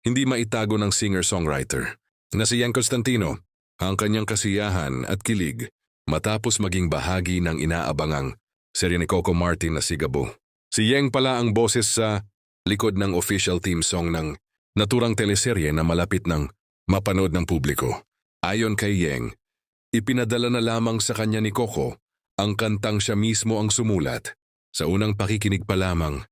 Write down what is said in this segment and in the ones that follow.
hindi maitago ng singer-songwriter na si Yang Constantino, ang kanyang kasiyahan at kilig matapos maging bahagi ng inaabangang serye ni Coco Martin na Sigabo. Si Yang pala ang boses sa likod ng official theme song ng naturang teleserye na malapit ng mapanood ng publiko. Ayon kay Yang, ipinadala na lamang sa kanya ni Coco ang kantang siya mismo ang sumulat. Sa unang pakikinig pa lamang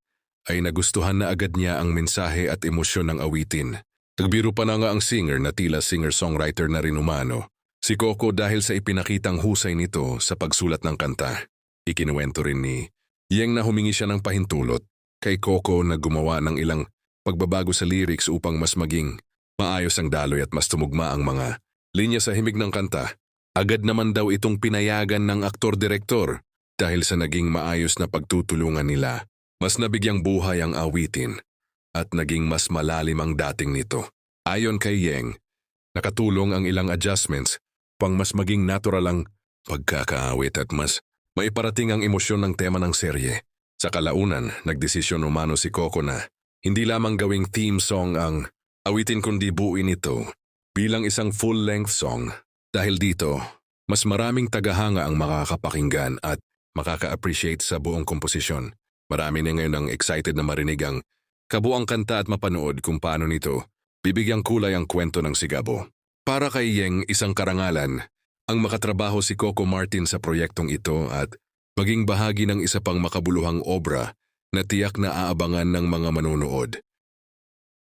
ay nagustuhan na agad niya ang mensahe at emosyon ng awitin. Nagbiro pa na nga ang singer na tila singer-songwriter na rin umano. Si Coco dahil sa ipinakitang husay nito sa pagsulat ng kanta. Ikinuwento rin ni Yang na humingi siya ng pahintulot kay Coco na gumawa ng ilang pagbabago sa lyrics upang mas maging maayos ang daloy at mas tumugma ang mga linya sa himig ng kanta. Agad naman daw itong pinayagan ng aktor-direktor dahil sa naging maayos na pagtutulungan nila. Mas nabigyang buhay ang awitin at naging mas malalim ang dating nito. Ayon kay Yang, nakatulong ang ilang adjustments pang mas maging natural ang pagkakaawit at mas maiparating ang emosyon ng tema ng serye. Sa kalaunan, nagdesisyon umano si Coco na hindi lamang gawing theme song ang awitin kundi buuin ito bilang isang full-length song. Dahil dito, mas maraming tagahanga ang makakapakinggan at makaka-appreciate sa buong komposisyon. Marami na ngayon ang excited na marinig ang kabuang kanta at mapanood kung paano nito bibigyang kulay ang kwento ng Sigabo. Para kay Yang isang karangalan ang makatrabaho si Coco Martin sa proyektong ito at maging bahagi ng isa pang makabuluhang obra na tiyak na aabangan ng mga manonood.